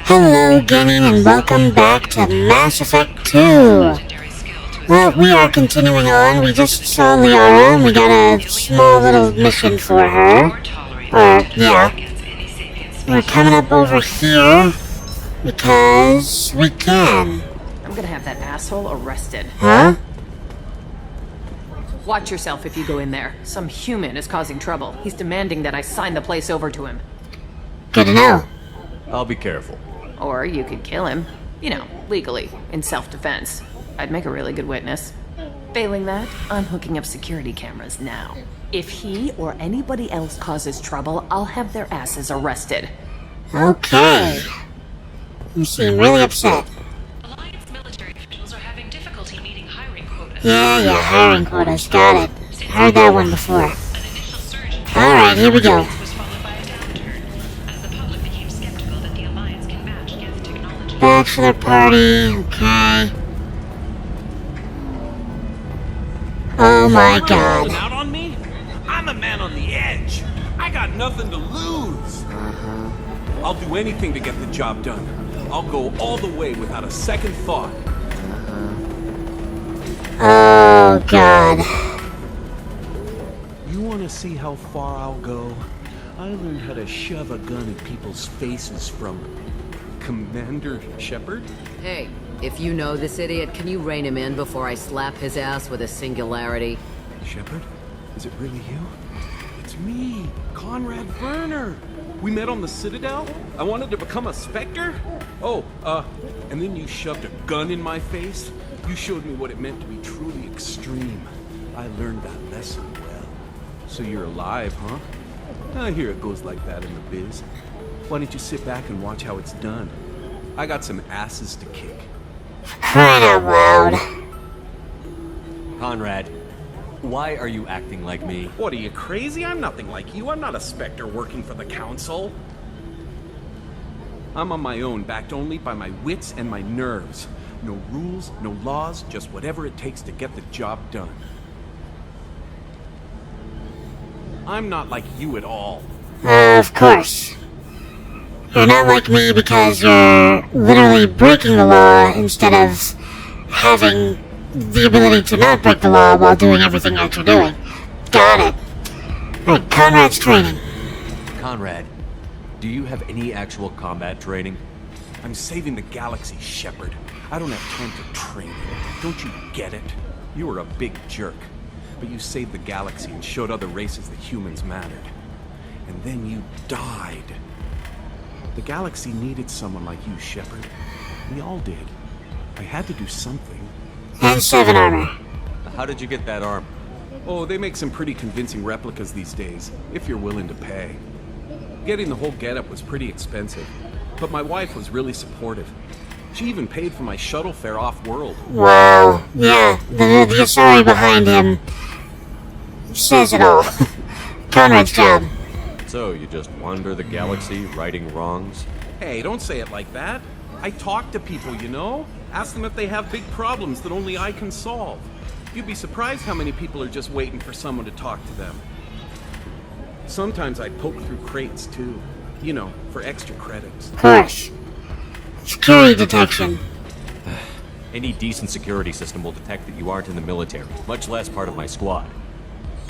Hello, Getting, and welcome back to Mass Effect 2. Well, we are continuing on. We just saw Liara, and we got a small little mission for her. Yeah. We're coming up over here because we can. I'm gonna have that asshole arrested. Huh? Watch yourself if you go in there. Some human is causing trouble. He's demanding that I sign the place over to him. Good to know. I'll be careful. Or you could kill him. You know, legally, in self-defense. I'd make a really good witness. Failing that, I'm hooking up security cameras now. If he or anybody else causes trouble, I'll have their asses arrested. Okay. You seem really upset. Alliance military officials are having difficulty meeting hiring quotas. Yeah, hiring quotas. Got it. Heard that one before. An initial surge in Alright, here we go. was followed by a downturn, as the public became skeptical that the Alliance can match Geth technology. Bachelor party. Okay. Oh my god. Out on me? I'm a man on the edge. I got nothing to lose. I'll do anything to get the job done. I'll go all the way without a second thought. Oh god. You want to see how far I'll go? I learned how to shove a gun in people's faces from Commander Shepard. Hey, if you know this idiot, can you rein him in before I slap his ass with a singularity? Shepard? Is it really you? It's me, Conrad Werner. We met on the Citadel. I wanted to become a Spectre. And then you shoved a gun in my face. You showed me what it meant to be truly extreme. I learned that lesson well. So you're alive, huh? I hear it goes like that in the biz. Why don't you sit back and watch how it's done? I got some asses to kick. Crying out loud. Conrad, why are you acting like me? What, are you crazy? I'm nothing like you. I'm not a Spectre working for the Council. I'm on my own, backed only by my wits and my nerves. No rules, no laws, just whatever it takes to get the job done. I'm not like you at all. Of course. You're not like me because you're literally breaking the law instead of having the ability to not break the law while doing everything that you're doing. Got it. Alright, Conrad's training. Conrad, do you have any actual combat training? I'm saving the galaxy, Shepard. I don't have time to train you. Don't you get it? You were a big jerk, but you saved the galaxy and showed other races that humans mattered. And then you died. The galaxy needed someone like you, Shepard. We all did. I had to do something. And 7 armor. How did you get that arm? Oh, they make some pretty convincing replicas these days, if you're willing to pay. Getting the whole getup was pretty expensive, but my wife was really supportive. She even paid for my shuttle fare off-world. Wow. Yeah, the Asari behind him says it all. Conrad's job. So, you just wander the galaxy, righting wrongs? Hey, don't say it like that. I talk to people, you know? Ask them if they have big problems that only I can solve. You'd be surprised how many people are just waiting for someone to talk to them. Sometimes I poke through crates, too. You know, for extra credits. Of course. Security detection. Any decent security system will detect that you aren't in the military, much less part of my squad.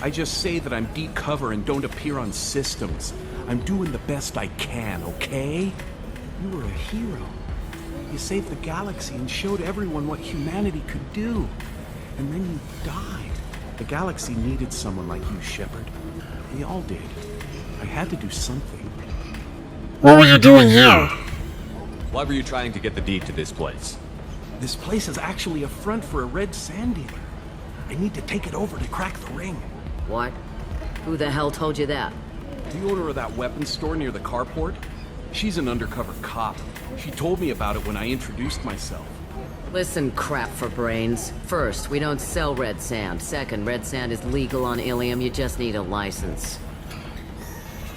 I just say that I'm deep cover and don't appear on systems. I'm doing the best I can, okay? You were a hero. You saved the galaxy and showed everyone what humanity could do. And then you died. The galaxy needed someone like you, Shepard. We all did. I had to do something. What were you doing here? Why were you trying to get the deed to this place? This place is actually a front for a red sand dealer. I need to take it over to crack the ring. What? Who the hell told you that? The owner of that weapons store near the carport? She's an undercover cop. She told me about it when I introduced myself. Listen, crap for brains. First, we don't sell red sand. Second, red sand is legal on Ilium. You just need a license.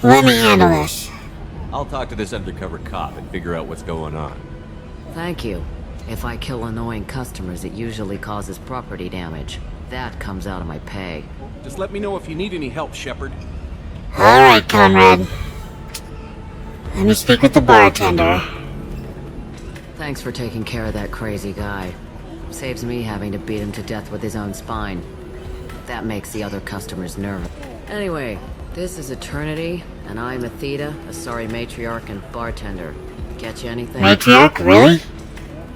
Let me handle this. I'll talk to this undercover cop and figure out what's going on. Thank you. If I kill annoying customers, it usually causes property damage. That comes out of my pay. Just let me know if you need any help, Shepard. Alright, Conrad. Let me speak with the bartender. Thanks for taking care of that crazy guy. Saves me having to beat him to death with his own spine. That makes the other customers nervous. Anyway, this is Eternity, and I'm Athena, a sorry matriarch and bartender. Get you anything? Matriarch? Really?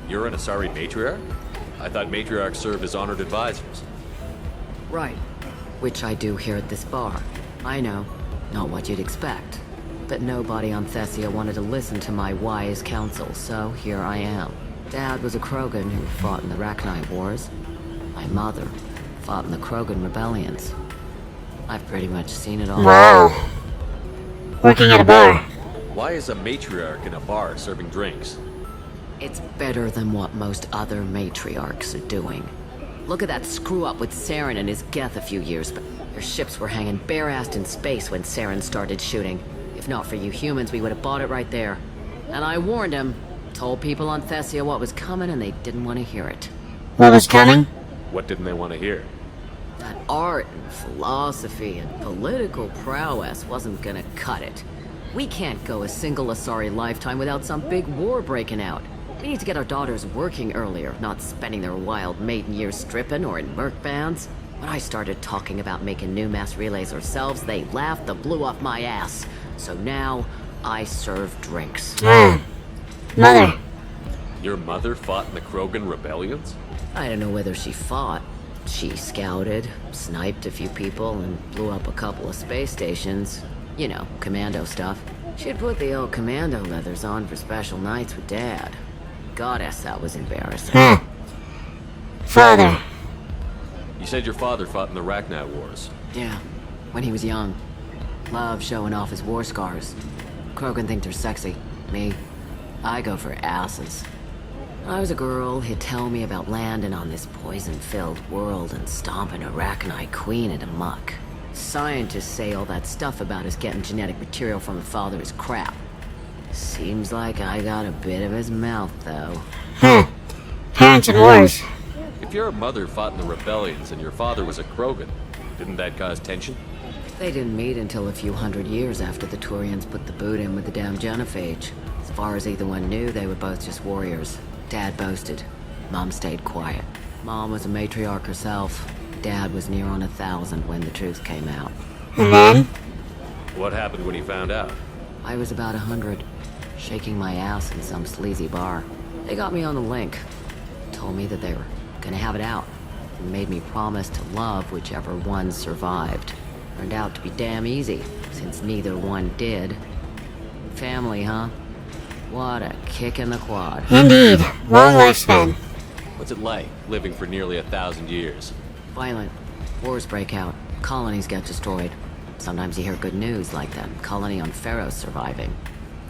You're an Asari matriarch? I thought matriarchs served as honored advisors. Right. Which I do here at this bar. I know, not what you'd expect. But nobody on Thessia wanted to listen to my wise counsel, so here I am. Dad was a Krogan who fought in the Rachni Wars. My mother fought in the Krogan rebellions. I've pretty much seen it all. Wow. Working at a bar. Why is a matriarch in a bar serving drinks? It's better than what most other matriarchs are doing. Look at that screw-up with Saren and his Geth a few years back. Their ships were hanging bare-assed in space when Saren started shooting. If not for you humans, we would have bought it right there. And I warned him. Told people on Thessia what was coming, and they didn't want to hear it. What was coming? What didn't they want to hear? That art and philosophy and political prowess wasn't gonna cut it. We can't go a single Asari lifetime without some big war breaking out. We need to get our daughters working earlier, not spending their wild maiden years stripping or in merc bands. When I started talking about making new mass relays ourselves, they laughed the blue off my ass. So now, I serve drinks. Mother. Your mother fought in the Krogan rebellions? I don't know whether she fought. She scouted, sniped a few people, and blew up a couple of space stations. You know, commando stuff. She'd put the old commando leathers on for special nights with Dad. Goddess, that was embarrassing. Father. You said your father fought in the Rachni Wars. Yeah, when he was young. Loved showing off his war scars. Krogan think they're sexy. Me, I go for asses. When I was a girl, he'd tell me about landing on this poison-filled world and stomping a Rachni queen into muck. Scientists say all that stuff about us getting genetic material from the father is crap. Seems like I got a bit of his mouth, though. Parents and wars. If your mother fought in the rebellions and your father was a Krogan, didn't that cause tension? They didn't meet until a few hundred years after the Turians put the boot in with the damn genophage. As far as either one knew, they were both just warriors. Dad boasted. Mom stayed quiet. Mom was a matriarch herself. Dad was near on 1,000 when the truth came out. And then? What happened when he found out? I was about 100, shaking my ass in some sleazy bar. They got me on the link. Told me that they were gonna have it out. And made me promise to love whichever one survived. Turned out to be damn easy, since neither one did. Family, huh? What a kick in the quad. Indeed. Long lifespan. What's it like, living for nearly 1,000 years? Violent. Wars break out. Colonies get destroyed. Sometimes you hear good news, like that colony on Pharaoh surviving.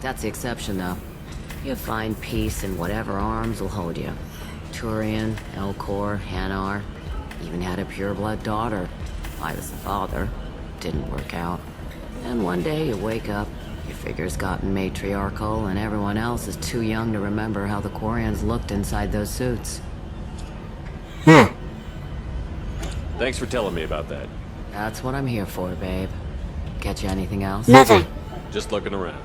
That's the exception, though. You find peace in whatever arms will hold you. Turian, Elcor, Hanar. Even had a pureblood daughter. I was the father. Didn't work out. And one day you wake up, your figure's gotten matriarchal, and everyone else is too young to remember how the Quarians looked inside those suits. Thanks for telling me about that. That's what I'm here for, babe. Get you anything else? Nothing. Just looking around.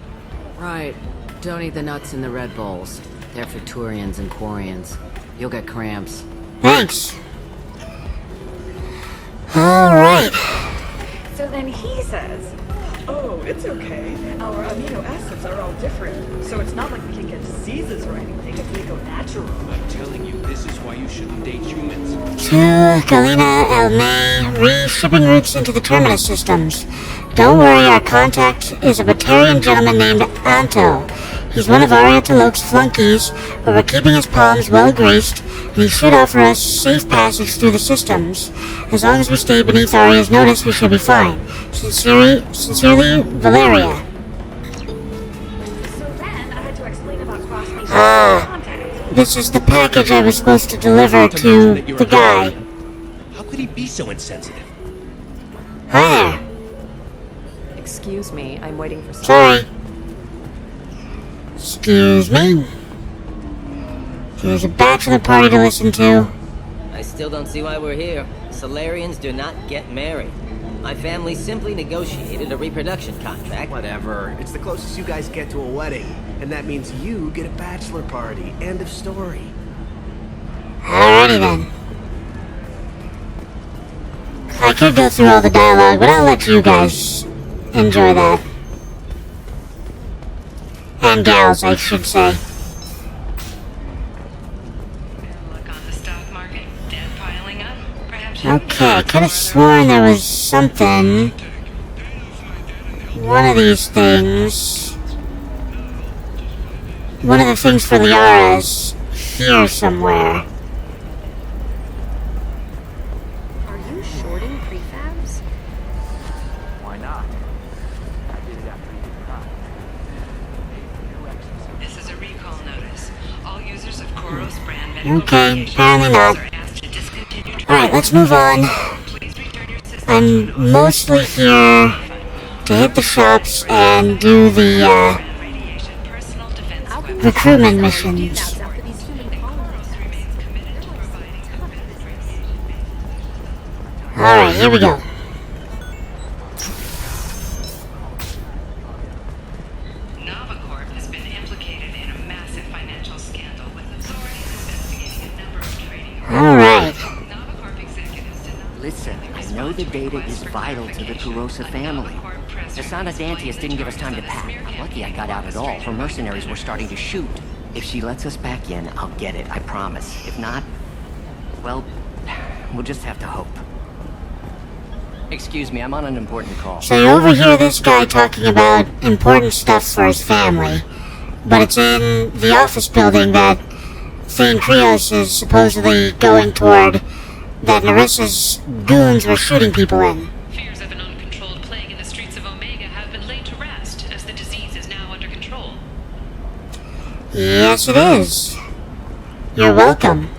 Right. Don't eat the nuts in the Red Bowls. They're for Turians and Quarians. You'll get cramps. Thanks. Alright. So then he says, oh, it's okay. Our amino acids are all different, so it's not like we can get diseases or anything if we go natural. I'm telling you, this is why you shouldn't date humans. To Galena, El May, re-shipping routes into the terminus systems. Don't worry, our contact is a Batarian gentleman named Anto. He's one of Ariatolok's flunkies, but we're keeping his palms well greased, and he should offer us safe passage through the systems. As long as we stay beneath Aria's notice, we should be fine. Sincerely, Valeria. So then I had to explain about cross-species contact. This is the package I was supposed to deliver to the guy. How could he be so insensitive? Hi there. Excuse me, I'm waiting for someone. Sorry. Excuse me. There's a bachelor party to listen to. I still don't see why we're here. Solarians do not get married. My family simply negotiated a reproduction contract. Whatever. It's the closest you guys get to a wedding. And that means you get a bachelor party. End of story. Alrighty then. I could go through all the dialogue, but I'll let you guys enjoy that. And gals, I should say. Look on the stock market, debt piling up. Perhaps Okay, I could have sworn there was something. One of these things. One of the things for Liara's here somewhere. Are you shorting prefabs? Why not? this is a recall notice. All users of Koros brand Okay, apparently not. Alright, let's move on. I'm mostly here to hit the shops and do the recruitment missions. Alright, here we go. Novacorp has been implicated in a massive financial scandal with authorities investigating a number of trading. Alright. Novacorp executives denied. Listen, I know the data is vital to the Kurosa family. The Sana Dantius didn't give us time to pack. I'm lucky I got out at all. Her mercenaries were starting to shoot. If she lets us back in, I'll get it, I promise. If not, well, we'll just have to hope. Excuse me, I'm on an important call. So you overhear this guy talking about important stuff for his family, but it's in the office building that Thane Krios is supposedly going toward, that Nerissa's goons were shooting people in. Fears of an uncontrolled plague in the streets of Omega have been laid to rest as the disease is now under control. Yes, it is. You're welcome.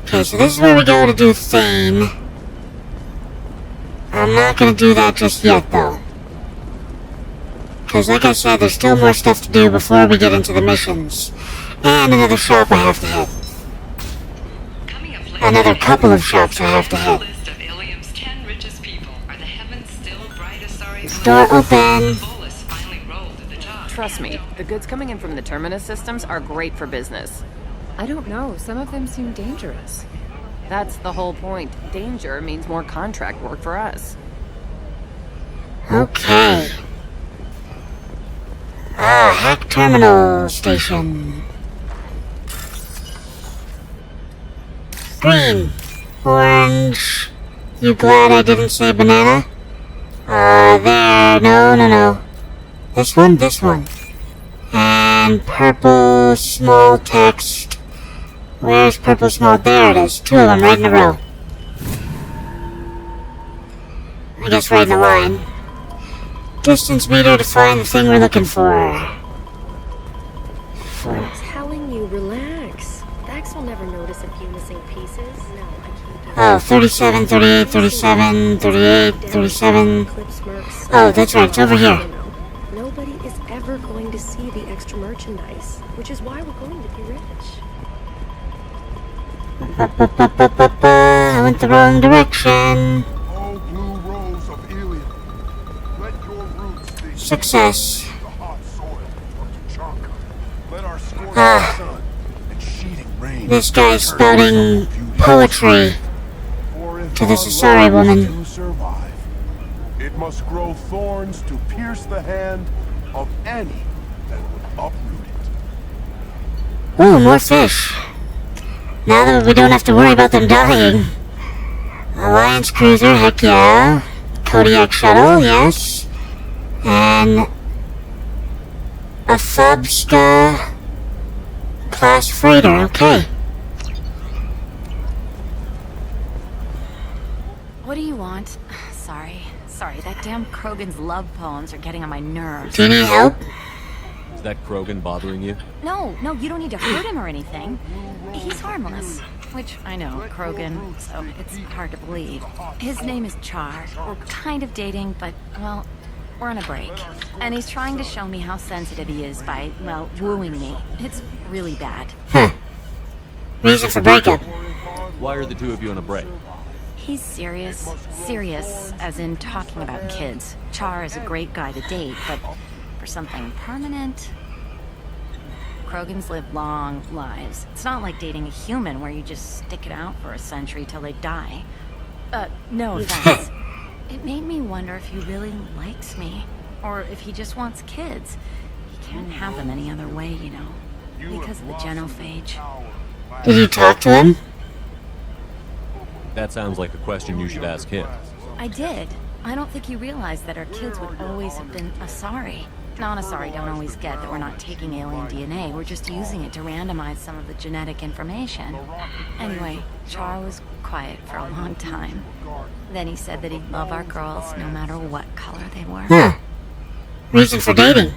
Okay, so this is where we go to do Thane. I'm not gonna do that just yet, though. Because, like I said, there's still more stuff to do before we get into the missions. And another shop I have to hit. Coming up later, Another couple of shops I have to hit. list of Ilium's 10 richest people. Are the heavens still bright as starry blue? Door open. Bolus finally rolled at the top. Trust me, the goods coming in from the Terminus systems are great for business. I don't know. Some of them seem dangerous. That's the whole point. Danger means more contract work for us. Okay. Hack Terminal Station. Green. Orange. You glad I didn't say banana? There. No. This one. And purple small text. Where's purple small? There it is. Two of them right in a row. I guess right in a line. Distance meter to find the thing we're looking for. I'm telling you, relax. Dax will never notice a few missing pieces. No, I can't do Oh, 37, 38, 37, 38, 37. Oh, that's right. It's over here. Nobody is ever going to see the extra merchandise, which is why we're going to be rich. I went the wrong direction. Oh, blue rose of Helium. Let your roots dig Success. the hot soil of Tuchanka. Let our scorching sun and sheeting rain This guy's turn spouting poetry For if to the our Sasari love is woman. to survive, it must grow thorns to pierce the hand of any that would uproot it. Ooh, more fish. Now that we don't have to worry about them dying. Alliance cruiser, heck yeah. Kodiak shuttle, yes. And a Fabska class freighter, okay. What do you want? Sorry, that damn Krogan's love poems are getting on my nerves. Do you need help? Is that Krogan bothering you? No, you don't need to hurt him or anything. He's harmless. Which, I know, Krogan, so it's hard to believe. His name is Char. We're kind of dating, but, well, we're on a break. And he's trying to show me how sensitive he is by, well, wooing me. It's really bad. Huh. Reason for breakup. Why are the two of you on a break? He's serious. Serious, as in talking about kids. Char is a great guy to date, but for something permanent... Krogans live long lives. It's not like dating a human where you just stick it out for a century till they die. No offense. It made me wonder if he really likes me, or if he just wants kids. He can't have them any other way, you know, because of the genophage. Did you talk to him? That sounds like a question you should ask him. I did. I don't think he realized that our kids would always have been Asari. Non-Asari don't always get that we're not taking alien DNA, we're just using it to randomize some of the genetic information. Anyway, Char was quiet for a long time. Then he said that he'd love our girls no matter what color they were. Huh. Reason for dating.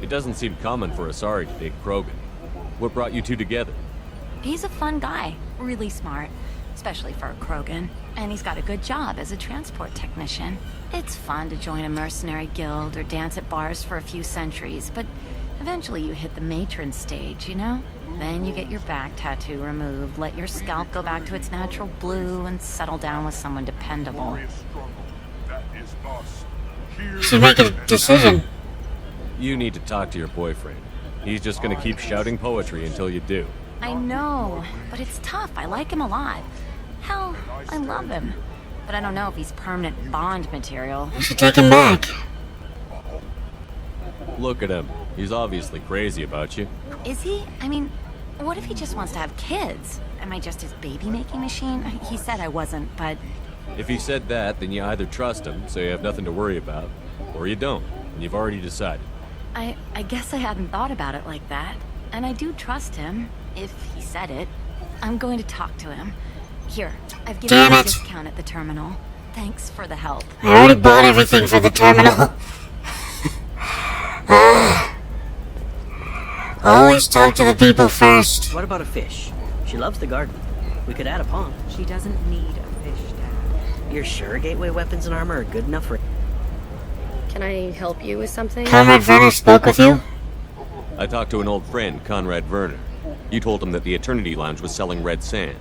It doesn't seem common for Asari to date Krogan. What brought you two together? He's a fun guy, really smart, especially for a Krogan. And he's got a good job as a transport technician. It's fun to join a mercenary guild or dance at bars for a few centuries, but eventually you hit the matron stage, you know? Then you get your back tattoo removed, let your scalp go back to its natural blue, and settle down with someone dependable. You should make a decision. You need to talk to your boyfriend. He's just gonna keep shouting poetry until you do. I know, but it's tough. I like him a lot. Hell, I love him. But I don't know if he's permanent Bond material. You should take him back. Look at him. He's obviously crazy about you. Is he? I mean, what if he just wants to have kids? Am I just his baby-making machine? He said I wasn't, but... If he said that, then you either trust him, so you have nothing to worry about, or you don't, and you've already decided. I guess I hadn't thought about it like that. And I do trust him, if he said it. I'm going to talk to him. Here, I've given you a discount at the terminal. Thanks for the help. I already bought everything for the terminal. Always talk to the people first. What about a fish? She loves the garden. We could add a pond. She doesn't need a fish, Dad. You're sure gateway weapons and armor are good enough for... Can I help you with something? Conrad Werner spoke with you? I talked to an old friend, Conrad Werner. You told him that the Eternity Lounge was selling red sand.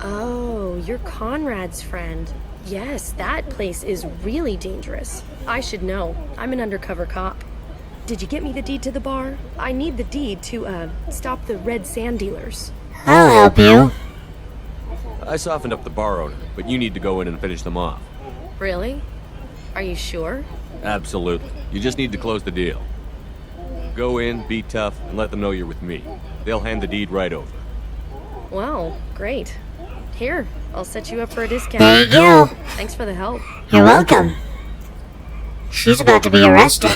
Oh, you're Conrad's friend. Yes, that place is really dangerous. I should know. I'm an undercover cop. Did you get me the deed to the bar? I need the deed to, stop the red sand dealers. I'll help you. I softened up the bar owner, but you need to go in and finish them off. Really? Are you sure? Absolutely. You just need to close the deal. Go in, be tough, and let them know you're with me. They'll hand the deed right over. Wow, great. Here, I'll set you up for a discount. There you go. Thanks for the help. You're welcome. She's about to be arrested.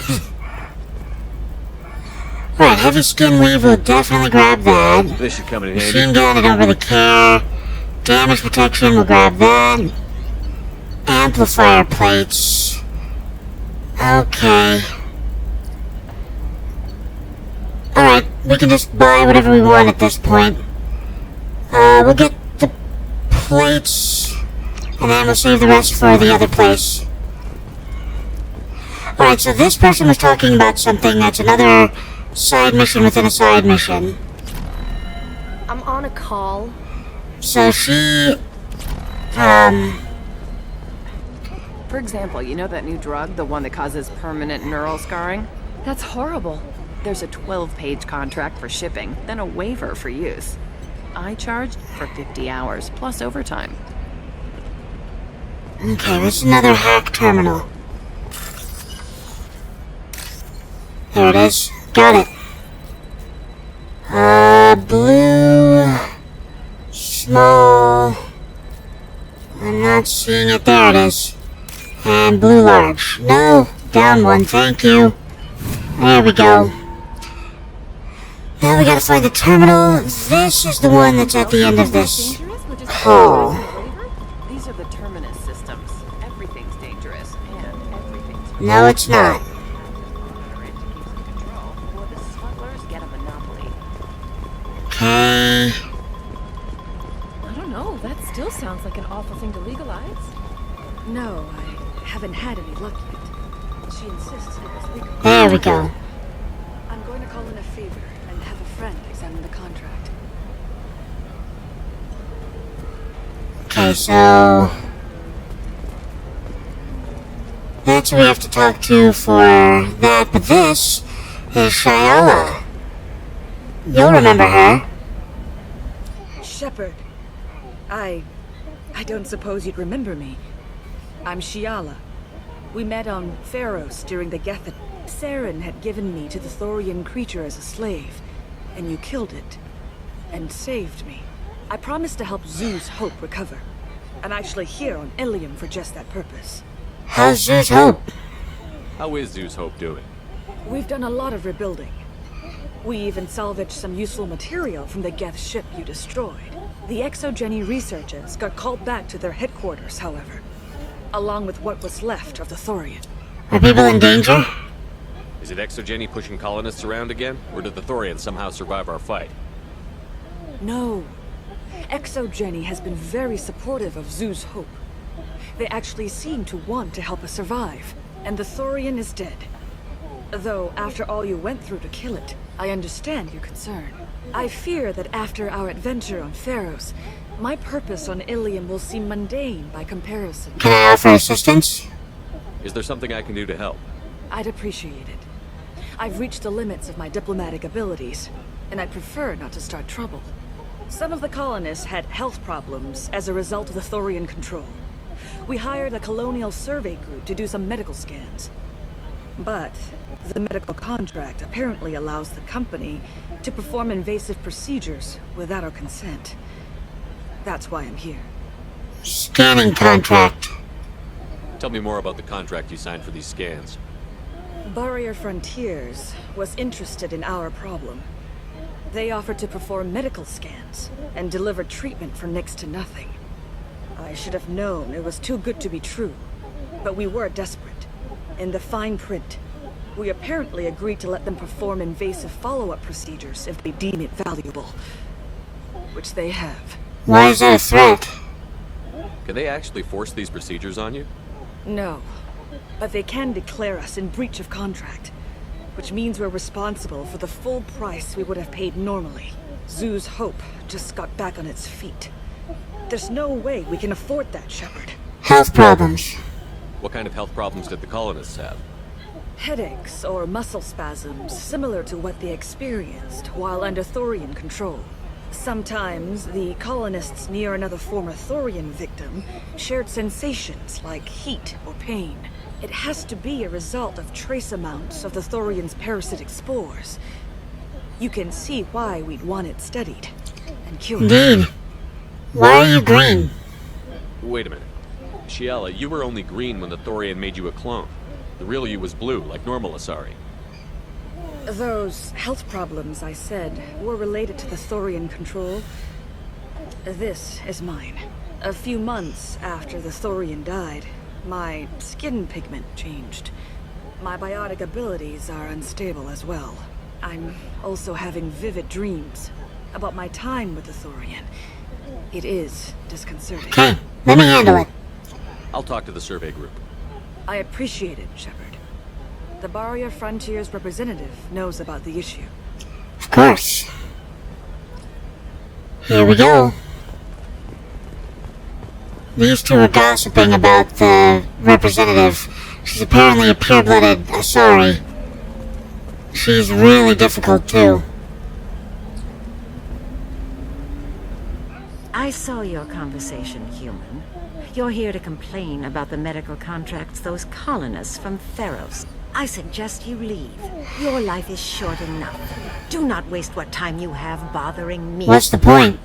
Right, heavy skin weave will definitely grab that. This should come in handy. Machine gun, I don't really care. Damage protection, we'll grab that. Amplifier plates. Okay. Alright, we can just buy whatever we want at this point. We'll get the plates, and then we'll save the rest for the other place. Alright, so this person was talking about something that's another side mission within a side mission. I'm on a call. So she... For example, you know that new drug, the one that causes permanent neural scarring? That's horrible. There's a 12-page contract for shipping, then a waiver for use. I charged for 50 hours, plus overtime. Okay, this is another hack terminal. There it is. Got it. Blue... Small... I'm not seeing it. There it is. And blue large. No, down one, thank you. There we go. Now we gotta find the terminal. This is the one that's at the end of this hall. These are the terminus systems. Everything's dangerous, and everything's... No, it's not. Okay. I don't know, that still sounds like an awful thing to legalize. No, I haven't had any luck yet. She insists it was legal. There we go. I'm going to call in a favor and have a friend examine the contract. Okay, Okay, so... That's who we have to talk to for that, but this is Shayala. You'll remember her. Shepard. I don't suppose you'd remember me. I'm Shiala. We met on Pharos during the Gethin. Saren had given me to the Thorian creature as a slave, and you killed it. And saved me. I promised to help Zeus Hope recover. I'm actually here on Ilium for just that purpose. How's Zeus Hope? How is Zeus Hope doing? We've done a lot of rebuilding. We even salvaged some useful material from the Geth ship you destroyed. The Exogeny researchers got called back to their headquarters, however, along with what was left of the Thorian. Are people in danger? Is it Exogeny pushing colonists around again, or did the Thorians somehow survive our fight? No. Exogeny has been very supportive of Zeus Hope. They actually seem to want to help us survive, and the Thorian is dead. Though, after all you went through to kill it, I understand your concern. I fear that after our adventure on Pharos, my purpose on Ilium will seem mundane by comparison. Can I offer assistance? Is there something I can do to help? I'd appreciate it. I've reached the limits of my diplomatic abilities, and I'd prefer not to start trouble. Some of the colonists had health problems as a result of the Thorian control. We hired a colonial survey group to do some medical scans. But the medical contract apparently allows the company to perform invasive procedures without our consent. That's why I'm here. Scanning contract. Tell me more about the contract you signed for these scans. Barrier Frontiers was interested in our problem. They offered to perform medical scans and deliver treatment for next to nothing. I should have known it was too good to be true, but we were desperate. In the fine print, we apparently agreed to let them perform invasive follow-up procedures if they deem it valuable. Which they have. Why is that a threat? Can they actually force these procedures on you? No, but they can declare us in breach of contract, which means we're responsible for the full price we would have paid normally. Zeus Hope just got back on its feet. There's no way we can afford that, Shepard. Health problems. What kind of health problems did the colonists have? Headaches or muscle spasms similar to what they experienced while under Thorian control. Sometimes the colonists near another former Thorian victim shared sensations like heat or pain. It has to be a result of trace amounts of the Thorian's parasitic spores. You can see why we'd want it studied and cured. Indeed. Why are you green? Wait a minute. Shiala, you were only green when the Thorian made you a clone. The real you was blue, like normal Asari. Those health problems I said were related to the Thorian control. This is mine. A few months after the Thorian died, my skin pigment changed. My biotic abilities are unstable as well. I'm also having vivid dreams about my time with the Thorian. It is disconcerting. Okay, let me handle it. I'll talk to the survey group. I appreciate it, Shepard. The Barrier Frontiers representative knows about the issue. Of course. Here we go. These two are gossiping about the representative. She's apparently a pure-blooded Asari. She's really difficult, too. I saw your conversation, human. You're here to complain about the medical contracts those colonists from Pharos. I suggest you leave. Your life is short enough. Do not waste what time you have bothering me. What's the point?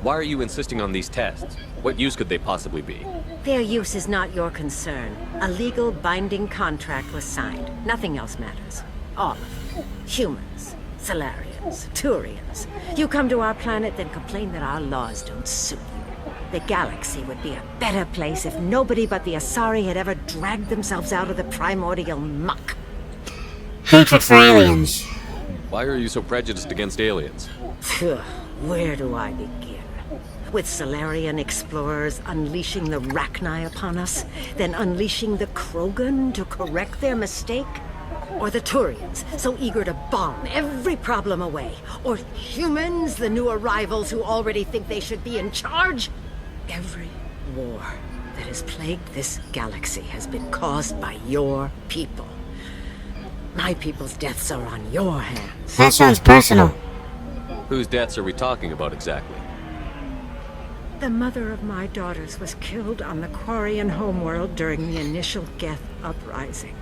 Why are you insisting on these tests? What use could they possibly be? Their use is not your concern. A legal binding contract was signed. Nothing else matters. All of you. Humans, Salarians, Turians. You come to our planet, then complain that our laws don't suit you. The galaxy would be a better place if nobody but the Asari had ever dragged themselves out of the primordial muck. Hatred for aliens. Why are you so prejudiced against aliens? Where do I begin? With Salarian explorers unleashing the Rachni upon us, then unleashing the Krogan to correct their mistake? Or the Turians, so eager to bomb every problem away? Or humans, the new arrivals who already think they should be in charge? Every war that has plagued this galaxy has been caused by your people. My people's deaths are on your hands. That sounds personal. Whose deaths are we talking about exactly? The mother of my daughters was killed on the Quarian homeworld during the initial Geth uprising.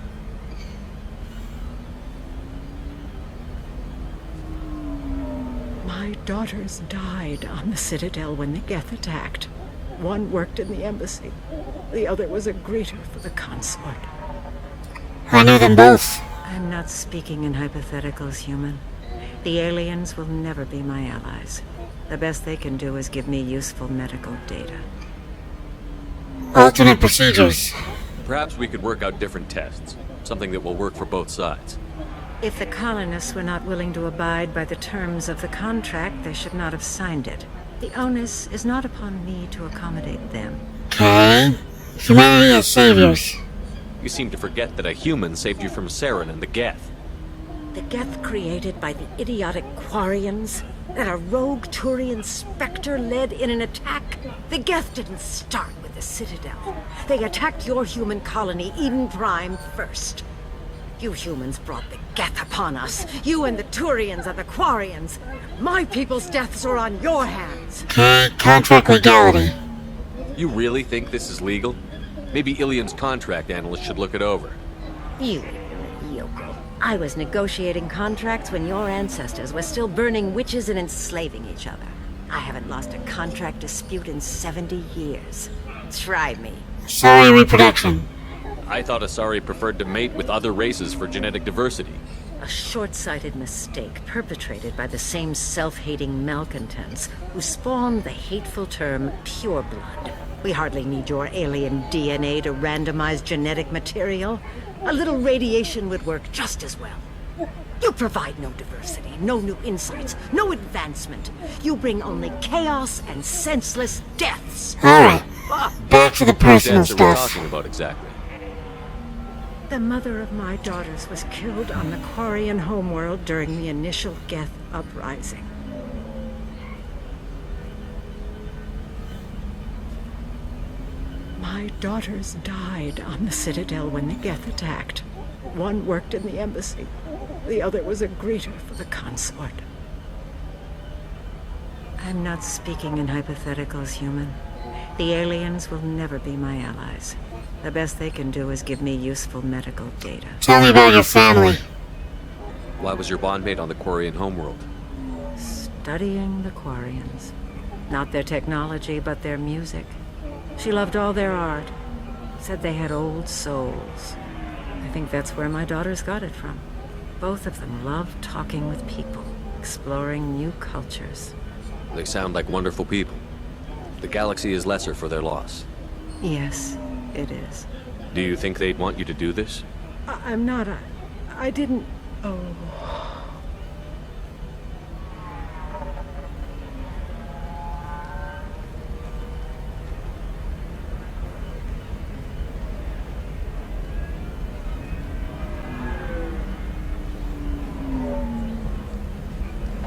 My daughters died on the Citadel when the Geth attacked. One worked in the embassy. The other was a greeter for the consort. I knew them both. I'm not speaking in hypotheticals, human. The aliens will never be my allies. The best they can do is give me useful medical data. Alternate procedures. Perhaps we could work out different tests. Something that will work for both sides. If the colonists were not willing to abide by the terms of the contract, they should not have signed it. The onus is not upon me to accommodate them. Okay. Humanity as saviors. You seem to forget that a human saved you from Saren and the Geth. The Geth created by the idiotic Quarians? That a rogue Turian Spectre led in an attack? The Geth didn't start with the Citadel. They attacked your human colony, Eden Prime, first. You humans brought the Geth upon us. You and the Turians and the Quarians. My people's deaths are on your hands. Okay, contract legality. You really think this is legal? Maybe Ilian's contract analyst should look it over. You yokel. I was negotiating contracts when your ancestors were still burning witches and enslaving each other. I haven't lost a contract dispute in 70 years. Try me. Sorry, reproduction. I thought Asari preferred to mate with other races for genetic diversity. A short-sighted mistake perpetrated by the same self-hating malcontents who spawned the hateful term pureblood. We hardly need your alien DNA to randomize genetic material. A little radiation would work just as well. You provide no diversity, no new insights, no advancement. You bring only chaos and senseless deaths. Alright, back to the personal What deaths are we stuff. talking about exactly? The mother of my daughters was killed on the Quarian homeworld during the initial Geth uprising. My daughters died on the Citadel when the Geth attacked. One worked in the embassy. The other was a greeter for the consort. I'm not speaking in hypotheticals, human. The aliens will never be my allies. The best they can do is give me useful medical data. Tell me about your family. Why was your bondmate on the Quarian homeworld? Studying the Quarians. Not their technology, but their music. She loved all their art. Said they had old souls. I think that's where my daughters got it from. Both of them loved talking with people, exploring new cultures. They sound like wonderful people. The galaxy is lesser for their loss. Yes, it is. Do you think they'd want you to do this? I'm not. I didn't. Oh.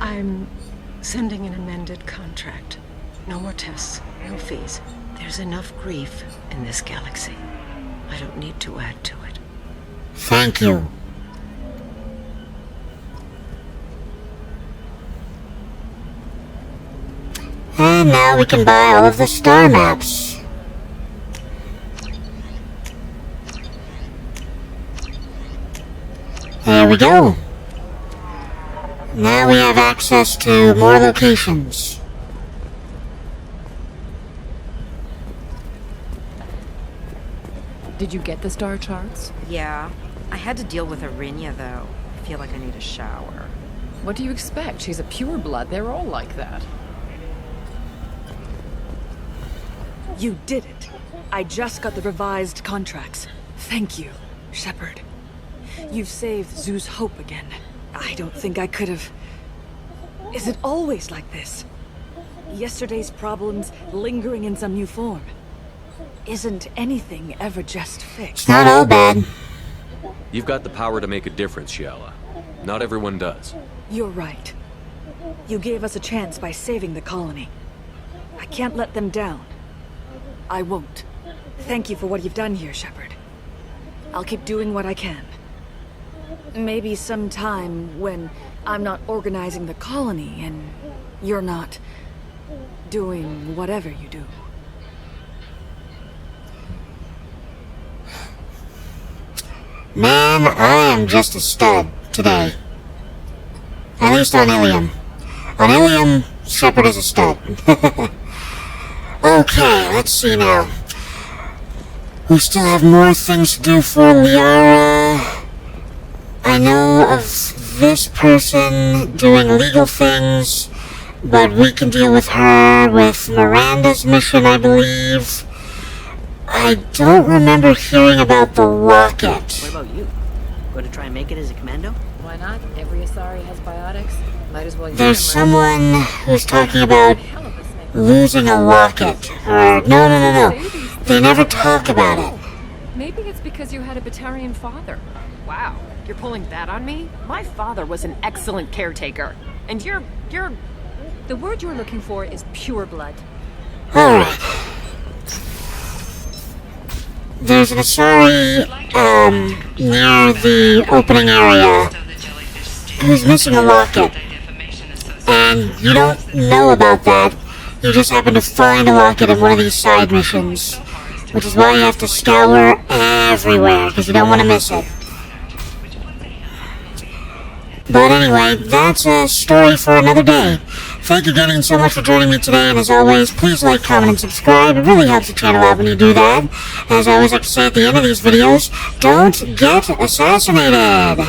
I'm sending an amended contract. No more tests, no fees. There's enough grief in this galaxy. I don't need to add to it. Thank you. And now we can buy all of the star maps. There we go. Now we have access to more locations. Did you get the star charts? Yeah. I had to deal with Arinya, though. I feel like I need a shower. What do you expect? She's a pureblood. They're all like that. You did it. I just got the revised contracts. Thank you, Shepard. You've saved Zoo's hope again. I don't think I could have... Is it always like this? Yesterday's problems lingering in some new form. Isn't anything ever just fixed? It's not all bad. You've got the power to make a difference, Shiala. Not everyone does. You're right. You gave us a chance by saving the colony. I can't let them down. I won't. Thank you for what you've done here, Shepard. I'll keep doing what I can. Maybe sometime when I'm not organizing the colony and you're not doing whatever you do. Man, I am just a stud today. At least on Ilium. On Ilium, Shepard is a stud. Okay, let's see now. We still have more things to do for Liara. I know of this person doing legal things, but we can deal with her with Miranda's mission, I believe. I don't remember hearing about the locket. What about you? Going to try and make it as a commando? Why not? Every Asari has biotics. Might as well use There's them, right? someone who's talking about losing a locket. Or, no. They never talk about it. Maybe it's because you had a Batarian father. Wow, you're pulling that on me? My father was an excellent caretaker. And you're... The word you're looking for is pure blood. Alright. There's an Asari, near the opening area who's missing a locket. And you don't know about that. You just happen to find a locket in one of these side missions. Which is why you have to scour everywhere, because you don't want to miss it. But anyway, that's a story for another day. Thank you again so much for joining me today, and as always, please like, comment, and subscribe. It really helps the channel out when you do that. As I always like to say at the end of these videos, don't get assassinated!